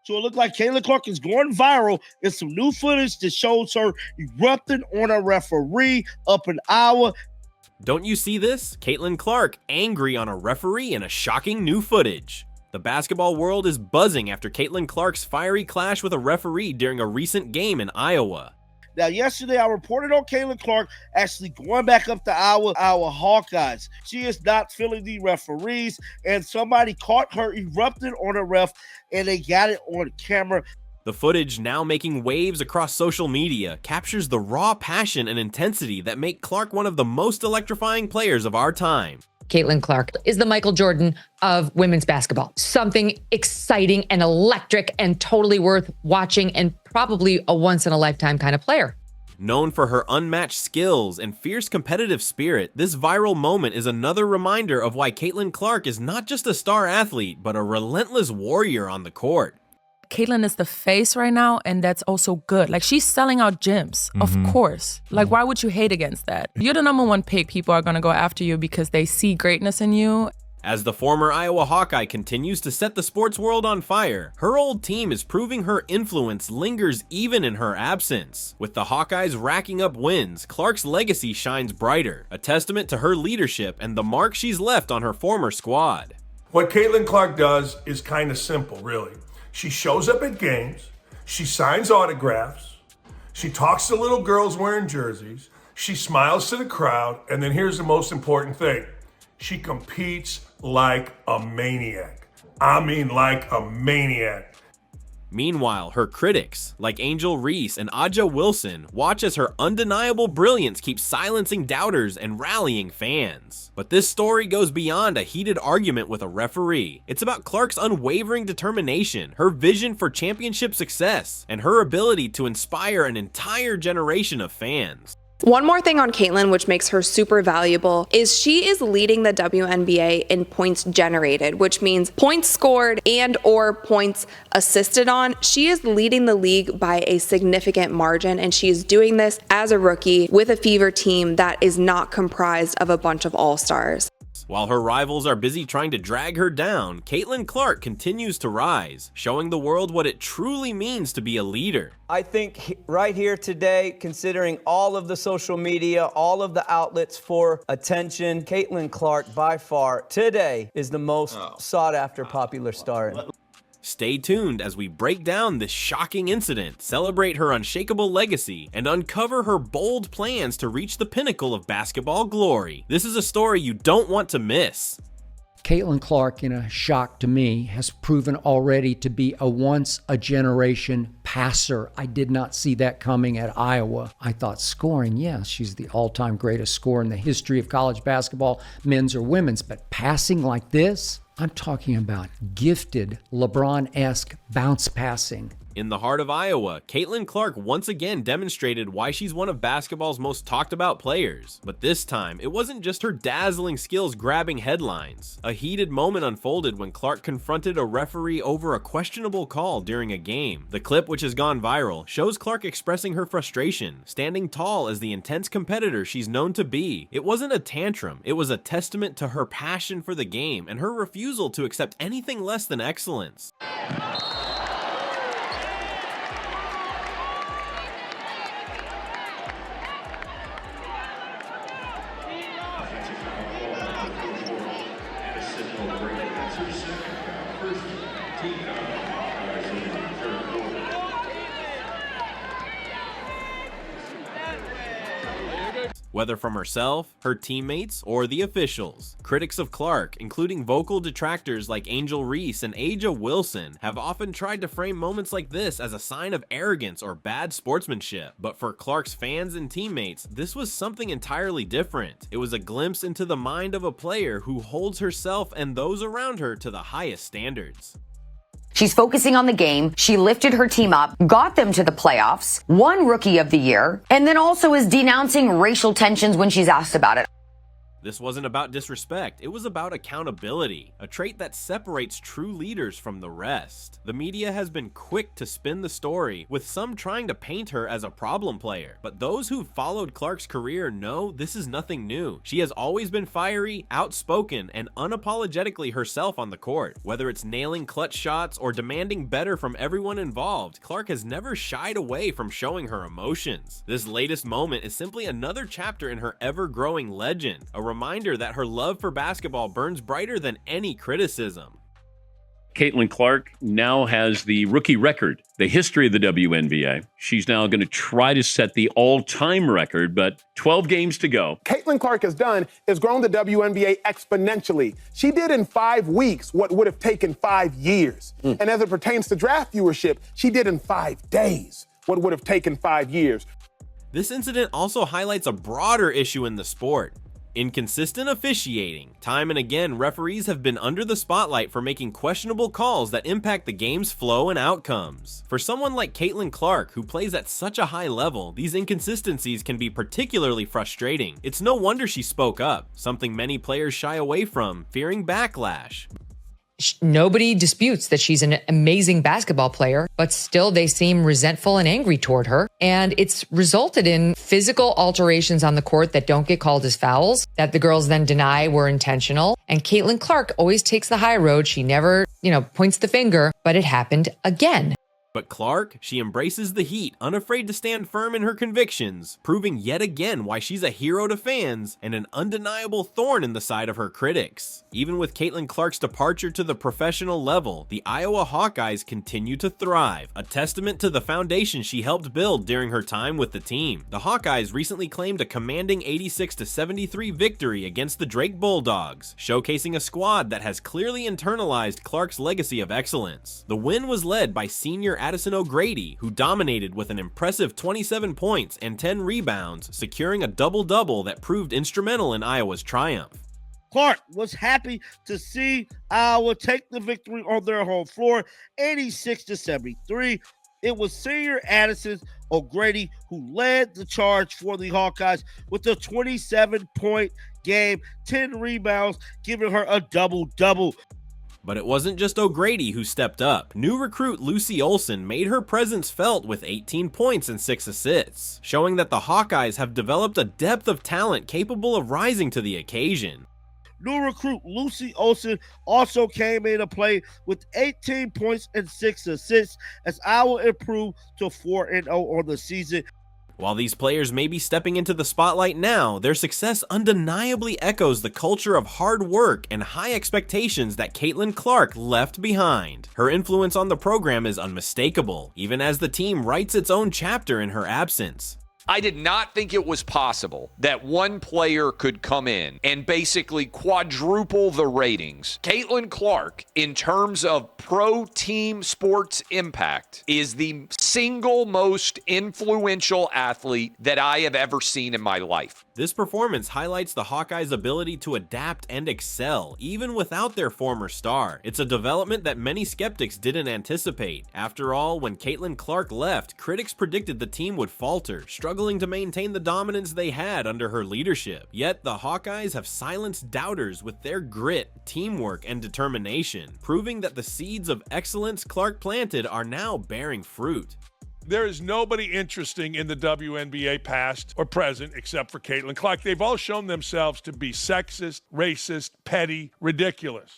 So it looked like Caitlin Clark is going viral in some new footage that shows her erupting on a referee up in Iowa. Don't you see this? Caitlin Clark angry on a referee in a shocking new footage. The basketball world is buzzing after Caitlin Clark's fiery clash with a referee during a recent game in Iowa. Now, yesterday I reported on Caitlin Clark actually going back up to Iowa Hawkeyes. She is not feeling the referees, and somebody caught her erupting on a ref, and they got it on camera. The footage, now making waves across social media, captures the raw passion and intensity that make Clark one of the most electrifying players of our time. Caitlin Clark is the Michael Jordan of women's basketball. Something exciting and electric and totally worth watching, and probably a once-in-a-lifetime kind of player. Known for her unmatched skills and fierce competitive spirit, this viral moment is another reminder of why Caitlin Clark is not just a star athlete, but a relentless warrior on the court. Caitlin is the face right now, and that's also good. Like, she's selling out gyms, of course. Like, why would you hate against that? You're the #1 pick. People are going to go after you because they see greatness in you. As the former Iowa Hawkeye continues to set the sports world on fire, her old team is proving her influence lingers even in her absence. With the Hawkeyes racking up wins, Clark's legacy shines brighter, a testament to her leadership and the mark she's left on her former squad. What Caitlin Clark does is kind of simple, really. She shows up at games, she signs autographs, she talks to little girls wearing jerseys, she smiles to the crowd, and then here's the most important thing. She competes like a maniac. I mean, like a maniac. Meanwhile, her critics, like Angel Reese and Aja Wilson, watch as her undeniable brilliance keeps silencing doubters and rallying fans. But this story goes beyond a heated argument with a referee. It's about Clark's unwavering determination, her vision for championship success, and her ability to inspire an entire generation of fans. One more thing on Caitlin, which makes her super valuable, is she is leading the WNBA in points generated, which means points scored and or points assisted on. She is leading the league by a significant margin, and she is doing this as a rookie with a Fever team that is not comprised of a bunch of all-stars. While her rivals are busy trying to drag her down, Caitlin Clark continues to rise, showing the world what it truly means to be a leader. I think right here today, considering all of the social media, all of the outlets for attention, Caitlin Clark by far today is the most sought after popular star. Stay tuned as we break down this shocking incident, celebrate her unshakable legacy, and uncover her bold plans to reach the pinnacle of basketball glory. This is a story you don't want to miss. Caitlin Clark, in a shock to me, has proven already to be a once-a-generation passer. I did not see that coming at Iowa. I thought scoring, yeah, she's the all-time greatest scorer in the history of college basketball, men's or women's, but passing like this? I'm talking about gifted, LeBron-esque bounce passing. In the heart of Iowa, Caitlin Clark once again demonstrated why she's one of basketball's most talked about players. But this time, it wasn't just her dazzling skills grabbing headlines. A heated moment unfolded when Clark confronted a referee over a questionable call during a game. The clip, which has gone viral, shows Clark expressing her frustration, standing tall as the intense competitor she's known to be. It wasn't a tantrum, it was a testament to her passion for the game and her refusal to accept anything less than excellence. Whether from herself, her teammates, or the officials. Critics of Clark, including vocal detractors like Angel Reese and Aja Wilson, have often tried to frame moments like this as a sign of arrogance or bad sportsmanship. But for Clark's fans and teammates, this was something entirely different. It was a glimpse into the mind of a player who holds herself and those around her to the highest standards. She's focusing on the game. She lifted her team up, got them to the playoffs, won Rookie of the Year, and then also is denouncing racial tensions when she's asked about it. This wasn't about disrespect, it was about accountability, a trait that separates true leaders from the rest. The media has been quick to spin the story, with some trying to paint her as a problem player, but those who've followed Clark's career know this is nothing new. She has always been fiery, outspoken, and unapologetically herself on the court. Whether it's nailing clutch shots or demanding better from everyone involved, Clark has never shied away from showing her emotions. This latest moment is simply another chapter in her ever-growing legend, a reminder that her love for basketball burns brighter than any criticism. Caitlin Clark now has the rookie record, the history of the WNBA. She's now going to try to set the all-time record, but 12 games to go. Caitlin Clark has done is grown the WNBA exponentially. She did in 5 weeks what would have taken 5 years. And as it pertains to draft viewership, she did in 5 days what would have taken 5 years. This incident also highlights a broader issue in the sport. Inconsistent officiating. Time and again, referees have been under the spotlight for making questionable calls that impact the game's flow and outcomes. For someone like Caitlin Clark, who plays at such a high level, these inconsistencies can be particularly frustrating. It's no wonder she spoke up, something many players shy away from, fearing backlash. Nobody disputes that she's an amazing basketball player, but still they seem resentful and angry toward her. And it's resulted in physical alterations on the court that don't get called as fouls, that the girls then deny were intentional. And Caitlin Clark always takes the high road. She never, points the finger, but it happened again. But Clark, she embraces the heat, unafraid to stand firm in her convictions, proving yet again why she's a hero to fans and an undeniable thorn in the side of her critics. Even with Caitlin Clark's departure to the professional level, the Iowa Hawkeyes continue to thrive, a testament to the foundation she helped build during her time with the team. The Hawkeyes recently claimed a commanding 86-73 victory against the Drake Bulldogs, showcasing a squad that has clearly internalized Clark's legacy of excellence. The win was led by senior Addison O'Grady, who dominated with an impressive 27 points and 10 rebounds, securing a double-double that proved instrumental in Iowa's triumph. Clark was happy to see Iowa take the victory on their home floor, 86-73. It was senior Addison O'Grady who led the charge for the Hawkeyes with a 27-point game, 10 rebounds, giving her a double-double. But it wasn't just O'Grady who stepped up. New recruit Lucy Olson made her presence felt with 18 points and 6 assists, showing that the Hawkeyes have developed a depth of talent capable of rising to the occasion. New recruit Lucy Olson also came into play with 18 points and 6 assists as Iowa improved to 4-0 on the season. While these players may be stepping into the spotlight now, their success undeniably echoes the culture of hard work and high expectations that Caitlin Clark left behind. Her influence on the program is unmistakable, even as the team writes its own chapter in her absence. I did not think it was possible that one player could come in and basically quadruple the ratings. Caitlin Clark, in terms of pro team sports impact, is the single most influential athlete that I have ever seen in my life. This performance highlights the Hawkeyes' ability to adapt and excel, even without their former star. It's a development that many skeptics didn't anticipate. After all, when Caitlin Clark left, critics predicted the team would falter, struggling to maintain the dominance they had under her leadership. Yet, the Hawkeyes have silenced doubters with their grit, teamwork, and determination, proving that the seeds of excellence Clark planted are now bearing fruit. There is nobody interesting in the WNBA past or present except for Caitlin Clark. They've all shown themselves to be sexist, racist, petty, ridiculous.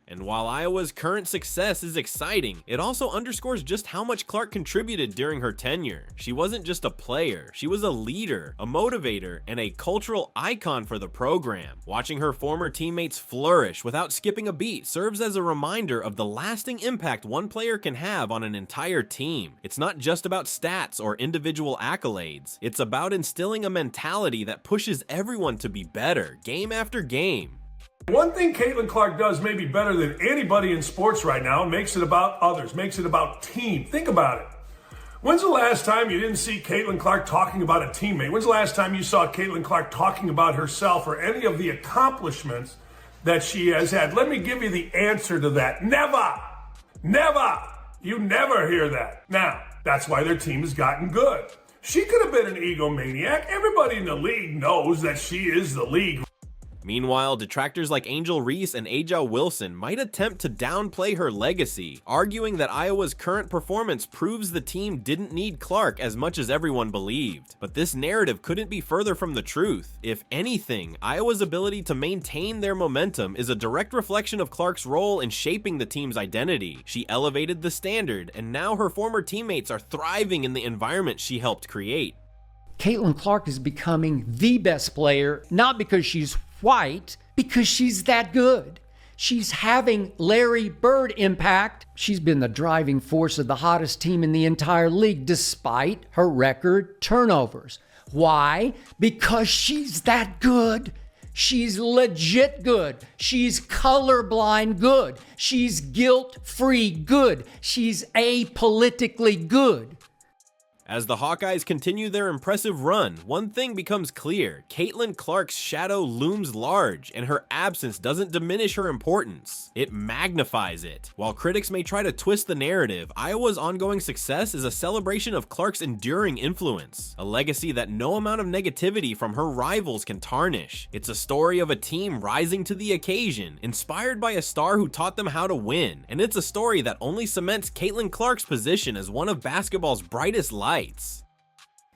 And while Iowa's current success is exciting, it also underscores just how much Clark contributed during her tenure. She wasn't just a player, she was a leader, a motivator, and a cultural icon for the program. Watching her former teammates flourish without skipping a beat serves as a reminder of the lasting impact one player can have on an entire team. It's not just about stats or individual accolades, it's about instilling a mentality that pushes everyone to be better, game after game. One thing Caitlin Clark does maybe better than anybody in sports right now, makes it about others, makes it about team. Think about it. When's the last time you didn't see Caitlin Clark talking about a teammate? When's the last time you saw Caitlin Clark talking about herself or any of the accomplishments that she has had? Let me give you the answer to that. Never! Never! You never hear that. Now, that's why their team has gotten good. She could have been an egomaniac. Everybody in the league knows that she is the league. Meanwhile, detractors like Angel Reese and Aja Wilson might attempt to downplay her legacy, arguing that Iowa's current performance proves the team didn't need Clark as much as everyone believed. But this narrative couldn't be further from the truth. If anything, Iowa's ability to maintain their momentum is a direct reflection of Clark's role in shaping the team's identity. She elevated the standard, and now her former teammates are thriving in the environment she helped create. Caitlin Clark is becoming the best player, not because she's white, because she's that good. She's having Larry Bird impact. She's been the driving force of the hottest team in the entire league, despite her record turnovers. Why? Because she's that good. She's legit good. She's colorblind good. She's guilt-free good. She's apolitically good. As the Hawkeyes continue their impressive run, one thing becomes clear. Caitlin Clark's shadow looms large, and her absence doesn't diminish her importance. It magnifies it. While critics may try to twist the narrative, Iowa's ongoing success is a celebration of Clark's enduring influence, a legacy that no amount of negativity from her rivals can tarnish. It's a story of a team rising to the occasion, inspired by a star who taught them how to win, and it's a story that only cements Caitlin Clark's position as one of basketball's brightest lights.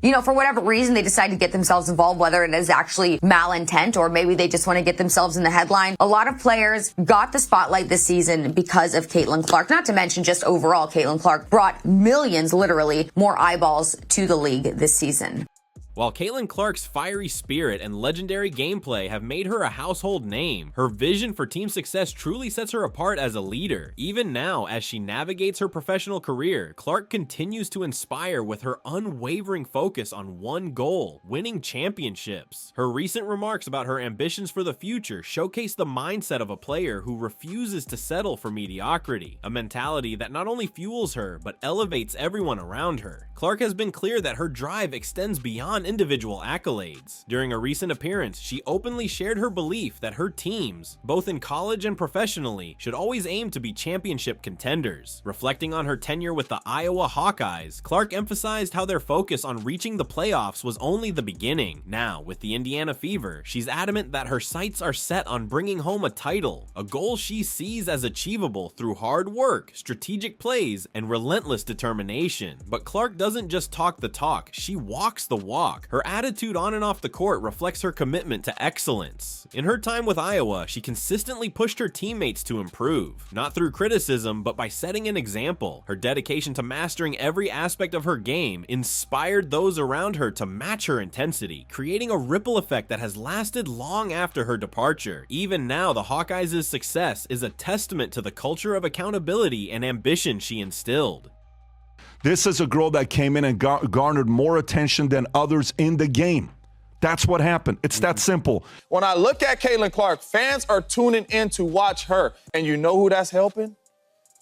You know, for whatever reason, they decide to get themselves involved, whether it is actually malintent or maybe they just want to get themselves in the headline. A lot of players got the spotlight this season because of Caitlin Clark, not to mention just overall Caitlin Clark brought millions, literally, more eyeballs to the league this season. While Caitlin Clark's fiery spirit and legendary gameplay have made her a household name, her vision for team success truly sets her apart as a leader. Even now, as she navigates her professional career, Clark continues to inspire with her unwavering focus on one goal: winning championships. Her recent remarks about her ambitions for the future showcase the mindset of a player who refuses to settle for mediocrity, a mentality that not only fuels her, but elevates everyone around her. Clark has been clear that her drive extends beyond individual accolades. During a recent appearance, she openly shared her belief that her teams, both in college and professionally, should always aim to be championship contenders. Reflecting on her tenure with the Iowa Hawkeyes, Clark emphasized how their focus on reaching the playoffs was only the beginning. Now, with the Indiana Fever, she's adamant that her sights are set on bringing home a title, a goal she sees as achievable through hard work, strategic plays, and relentless determination. But Clark doesn't just talk the talk, she walks the walk. Her attitude on and off the court reflects her commitment to excellence. In her time with Iowa, she consistently pushed her teammates to improve, not through criticism, but by setting an example. Her dedication to mastering every aspect of her game inspired those around her to match her intensity, creating a ripple effect that has lasted long after her departure. Even now, the Hawkeyes' success is a testament to the culture of accountability and ambition she instilled. This is a girl that came in and garnered more attention than others in the game. That's what happened. It's that simple. When I look at Caitlin Clark, fans are tuning in to watch her. And you know who that's helping?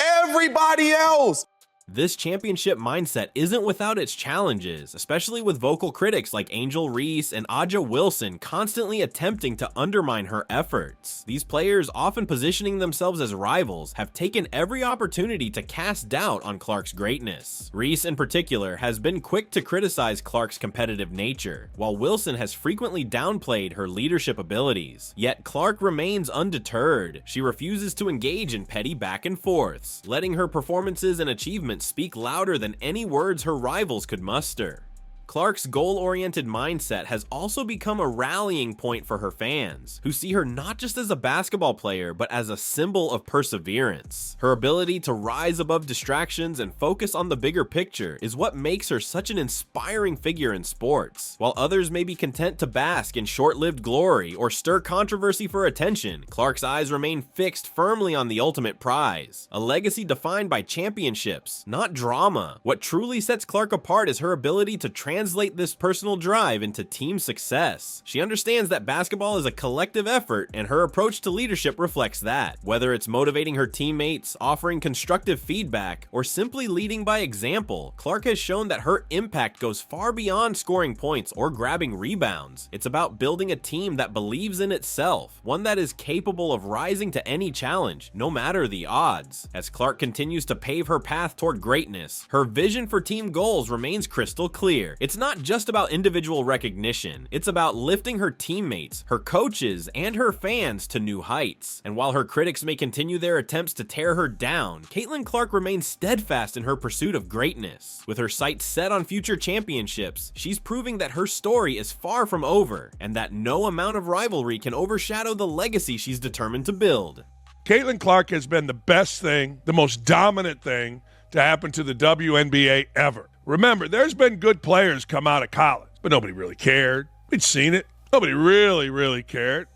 Everybody else. This championship mindset isn't without its challenges, especially with vocal critics like Angel Reese and Aja Wilson constantly attempting to undermine her efforts. These players, often positioning themselves as rivals, have taken every opportunity to cast doubt on Clark's greatness. Reese, in particular, has been quick to criticize Clark's competitive nature, while Wilson has frequently downplayed her leadership abilities. Yet Clark remains undeterred. She refuses to engage in petty back and forths, letting her performances and achievements speak louder than any words her rivals could muster. Clark's goal-oriented mindset has also become a rallying point for her fans, who see her not just as a basketball player, but as a symbol of perseverance. Her ability to rise above distractions and focus on the bigger picture is what makes her such an inspiring figure in sports. While others may be content to bask in short-lived glory or stir controversy for attention, Clark's eyes remain fixed firmly on the ultimate prize, a legacy defined by championships, not drama. What truly sets Clark apart is her ability to translate this personal drive into team success. She understands that basketball is a collective effort, and her approach to leadership reflects that. Whether it's motivating her teammates, offering constructive feedback, or simply leading by example, Clark has shown that her impact goes far beyond scoring points or grabbing rebounds. It's about building a team that believes in itself, one that is capable of rising to any challenge, no matter the odds. As Clark continues to pave her path toward greatness, her vision for team goals remains crystal clear. It's not just about individual recognition, it's about lifting her teammates, her coaches, and her fans to new heights. And while her critics may continue their attempts to tear her down, Caitlin Clark remains steadfast in her pursuit of greatness. With her sights set on future championships, she's proving that her story is far from over, and that no amount of rivalry can overshadow the legacy she's determined to build. Caitlin Clark has been the best thing, the most dominant thing to happen to the WNBA ever. Remember, there's been good players come out of college, but nobody really cared. We'd seen it. Nobody really cared.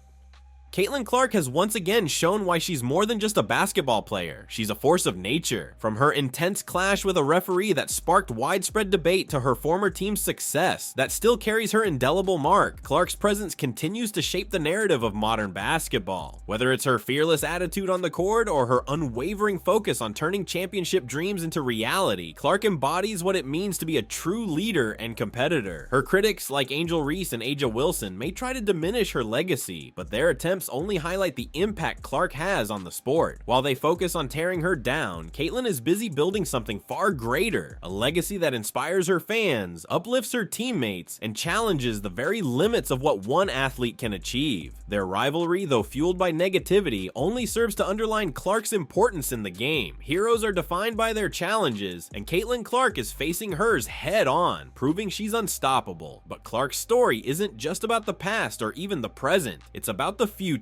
Caitlin Clark has once again shown why she's more than just a basketball player. She's a force of nature. From her intense clash with a referee that sparked widespread debate to her former team's success that still carries her indelible mark, Clark's presence continues to shape the narrative of modern basketball. Whether it's her fearless attitude on the court or her unwavering focus on turning championship dreams into reality, Clark embodies what it means to be a true leader and competitor. Her critics, like Angel Reese and Aja Wilson, may try to diminish her legacy, but their attempts only highlight the impact Clark has on the sport. While they focus on tearing her down, Caitlin is busy building something far greater, a legacy that inspires her fans, uplifts her teammates, and challenges the very limits of what one athlete can achieve. Their rivalry, though fueled by negativity, only serves to underline Clark's importance in the game. Heroes are defined by their challenges, and Caitlin Clark is facing hers head on, proving she's unstoppable. But Clark's story isn't just about the past or even the present, it's about the future.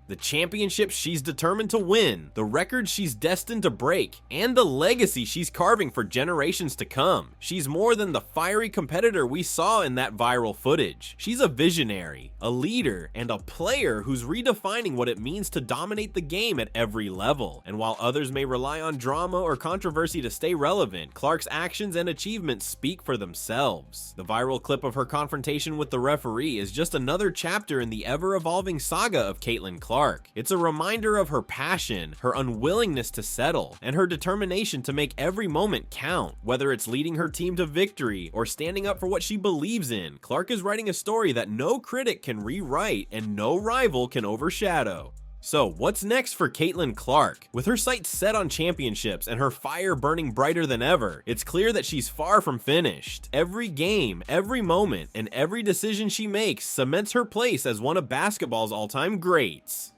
The championships she's determined to win, the records she's destined to break, and the legacy she's carving for generations to come. She's more than the fiery competitor we saw in that viral footage. She's a visionary, a leader, and a player who's redefining what it means to dominate the game at every level. And while others may rely on drama or controversy to stay relevant, Clark's actions and achievements speak for themselves. The viral clip of her confrontation with the referee is just another chapter in the ever-evolving saga of Caitlin Clark. It's a reminder of her passion, her unwillingness to settle, and her determination to make every moment count. Whether it's leading her team to victory or standing up for what she believes in, Clark is writing a story that no critic can rewrite and no rival can overshadow. So what's next for Caitlin Clark? With her sights set on championships and her fire burning brighter than ever, it's clear that she's far from finished. Every game, every moment, and every decision she makes cements her place as one of basketball's all-time greats.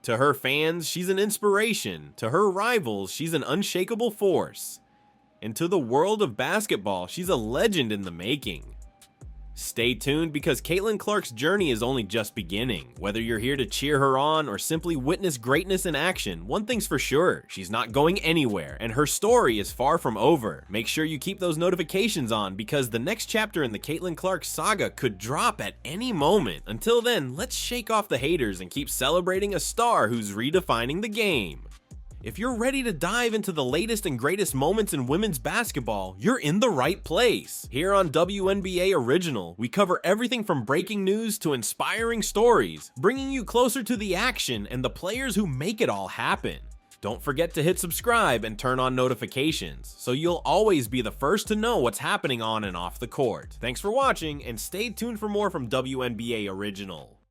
To her fans, she's an inspiration. To her rivals, she's an unshakable force. And to the world of basketball, she's a legend in the making. Stay tuned because Caitlin Clark's journey is only just beginning. Whether you're here to cheer her on or simply witness greatness in action, one thing's for sure, she's not going anywhere and her story is far from over. Make sure you keep those notifications on because the next chapter in the Caitlin Clark saga could drop at any moment. Until then, let's shake off the haters and keep celebrating a star who's redefining the game. If you're ready to dive into the latest and greatest moments in women's basketball, you're in the right place. Here on WNBA Original, we cover everything from breaking news to inspiring stories, bringing you closer to the action and the players who make it all happen. Don't forget to hit subscribe and turn on notifications, so you'll always be the first to know what's happening on and off the court. Thanks for watching, and stay tuned for more from WNBA Original.